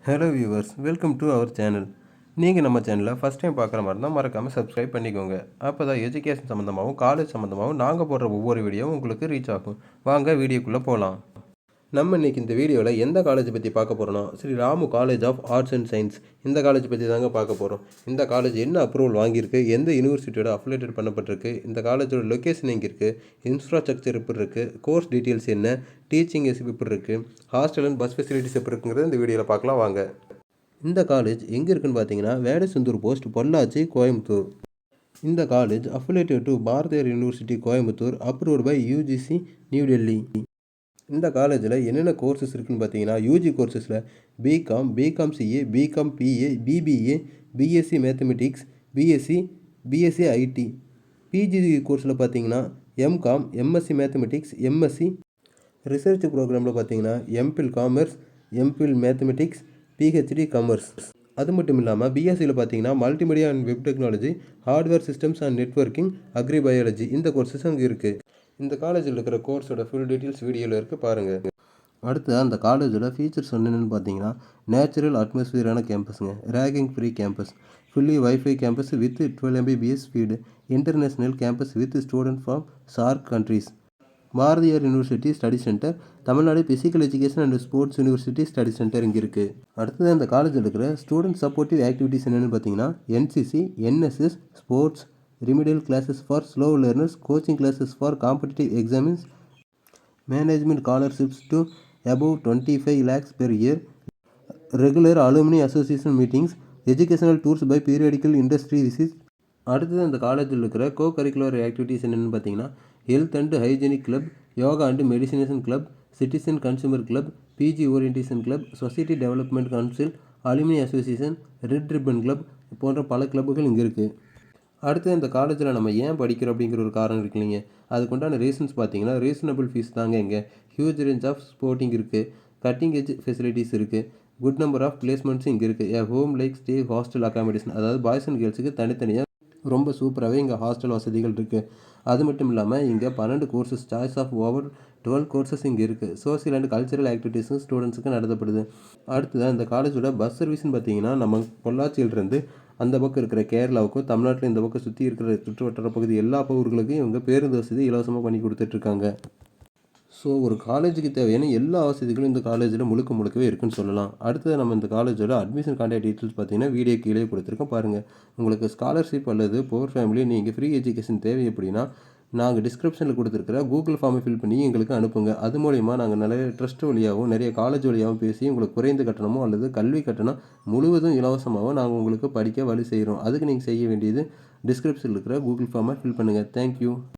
Hello viewers, welcome to our channel. நீங்கள் நம்ம சேனலை ஃபஸ்ட் டைம் பார்க்குற மாதிரி இருந்தால் மறக்காமல் சப்ஸ்கிரைப் பண்ணிக்கோங்க. அப்போ தான் எஜுகேஷன் சம்மந்தமாகவும் காலேஜ் சம்மந்தமாகவும் நாங்கள் போடுற ஒவ்வொரு வீடியோவும் உங்களுக்கு ரீச் ஆகும். வாங்க வீடியோக்குள்ளே போகலாம். நம்ம இன்றைக்கி இந்த வீடியோவில் எந்த காலேஜ் பற்றி பார்க்க போகிறோன்னா, Sri Ramu college of arts and science. இந்த காலேஜ் பற்றி தாங்க பார்க்க போகிறோம். இந்த காலேஜ் என்ன அப்ரூவல் வாங்கியிருக்கு, எந்த யூனிவர்சிட்டியோட அஃபிலேட்டட் பண்ணப்பட்டிருக்கு, இந்த காலேஜோட லொக்கேஷன் எங்கே இருக்குது, இன்ஃப்ராஸ்ட்ரக்சர் எப்படி இருக்குது, கோர்ஸ் டீட்டெயில்ஸ் என்ன, டீச்சிங் எப்படி இருக்குது, ஹாஸ்டல் அண்ட் பஸ் ஃபெசிலிட்டிஸ் எப்படி இருக்குங்கிறத இந்த வீடியோவில் பார்க்கலாம் வாங்க. இந்த காலேஜ் எங்கே இருக்குன்னு பார்த்தீங்கன்னா, வேடசந்தூர் போஸ்ட், பொள்ளாச்சி, கோயம்புத்தூர். இந்த college affiliated to Bharathiar university Coimbatore, approved by UGC, New Delhi. இந்த காலேஜில் என்னென்ன கோர்சஸ் இருக்குதுன்னு பார்த்தீங்கன்னா, யூஜி கோர்சஸில் BCom CA, BCom BA, BBA, BSc mathematics, BSc IT. PG கோர்ஸில் பார்த்தீங்கன்னா MCom, MSc mathematics, MSc research ப்ரோக்ராமில் பார்த்தீங்கன்னா MPhil commerce, MPhil mathematics, PhD commerce. அது மட்டும் இல்லாமல் பிஎஸ்சியில் பார்த்தீங்கன்னா multimedia and web technology, hardware systems and networking, agribiology இந்த கோர்சஸ் அங்கே இருக்குது. இந்த காலேஜில் இருக்கிற கோர்ஸோட ஃபுல் டீட்டெயில்ஸ் வீடியோவில் இருக்குது பாருங்கள். அடுத்து அந்த காலேஜோட ஃபீச்சர்ஸ் என்னென்னு பார்த்தீங்கன்னா, நேச்சுரல் அட்மாஸ்பியரான கேம்பஸுங்க, ragging free campus, fully WiFi campus with 12 Mbps speed, international campus with student from SAARC countries, Bharathiar university study centre, Tamil Nadu physical education and sports university study centre இங்கே இருக்குது. அடுத்தது அந்த காலேஜில் இருக்கிற ஸ்டூடெண்ட் சப்போர்ட்டிவ் ஆக்டிவிட்டீஸ் என்னென்னு பார்த்தீங்கன்னா, NCC, NSS, sports, remedial classes for slow learners, coaching classes for competitive exams, management scholarships to above 25 lakhs per year, regular alumni association meetings, educational tours by periodical industry visits. அடுத்தது அந்த காலேஜில் இருக்கிற கோ curricular activities என்னென்னு பார்த்தீங்கன்னா, health and hygienic club, yoga and meditation club, citizen consumer club, PG orientation club, society development council, alumni association, red ribbon club போன்ற பல கிளப்புகள் இங்கே இருக்குது. அடுத்து இந்த காலேஜில் நம்ம ஏன் படிக்கிறோம் அப்படிங்கிற ஒரு காரணம் இருக்கு இல்லைங்க, அதுக்குண்டான ரீசன்ஸ் பார்த்தீங்கன்னா, ரீசனபிள் ஃபீஸ் தாங்க இங்கே, ஹியூஜ் ரேஞ்ச் ஆஃப் ஸ்போர்ட்டிங் இருக்குது, கட்டிங் எஜ் ஃபெசிலிட்டிஸ் இருக்குது, குட் நம்பர் ஆஃப் பிளேஸ்மெண்ட்ஸும் இங்கே இருக்குது. Home like stay hostel accommodation, அதாவது பாய்ஸ் அண்ட் கேர்ள்ஸுக்கு தனித்தனியாக ரொம்ப சூப்பராகவே இங்கே ஹாஸ்டல் வசதிகள் இருக்குது. அது மட்டும் இல்லாமல் இங்கே 12 courses, choice of over 12 courses இங்கே இருக்குது. சோசியல் அண்ட் கல்ச்சரல் ஆக்டிவிட்டீஸும் ஸ்டூடெண்ட்ஸுக்கு நடத்தப்படுது. அடுத்ததான் இந்த காலேஜோட பஸ் சர்வீஸ்னு பார்த்தீங்கன்னா, நம்ம பொள்ளாச்சியிலிருந்து அந்த பக்கம் இருக்கிற கேரளாவுக்கும், தமிழ்நாட்டில் இந்த பக்கம் சுற்றி இருக்கிற சுற்றுவட்டார பகுதி எல்லா ஊர்களுக்கும் இவங்க பேருந்து வசதி இலவசமாக பண்ணி கொடுத்துட்ருக்காங்க. ஸோ ஒரு காலேஜுக்கு தேவையான எல்லா வசதிகளும் இந்த காலேஜில் முழுக்கவே இருக்குன்னு சொல்லலாம். அடுத்தது நம்ம இந்த காலேஜோட அட்மிஷன் கான்டாக்ட் டீட்டெயில்ஸ் பார்த்தீங்கன்னா வீடியோ கீழே கொடுத்துருக்கோம் பாருங்கள். உங்களுக்கு ஸ்காலர்ஷிப் அல்லது புவர் ஃபேமிலி நீங்கள் ஃப்ரீ எஜுகேஷன் தேவை அப்படின்னா நாங்கள் டிஸ்கிரிப்ஷனில் கொடுத்துருக்கிற கூகுள் ஃபார்மை ஃபில் பண்ணி எங்களுக்கு அனுப்புங்க. அது மூலிமா நாங்கள் நிறைய ட்ரஸ்ட் வழியாகவும் நிறைய காலேஜ் வழியாகவும் பேசி உங்களுக்கு குறைந்த கட்டணமோ அல்லது கல்வி கட்டணம் முழுவதும் இலவசமாகவும் நாங்கள் உங்களுக்கு படிக்க வழி செய்கிறோம். அதுக்கு நீங்கள் செய்ய வேண்டியது டிஸ்கிரிப்ஷனில் இருக்கிற கூகுள் ஃபார்மை ஃபில் பண்ணுங்கள். தேங்க்யூ.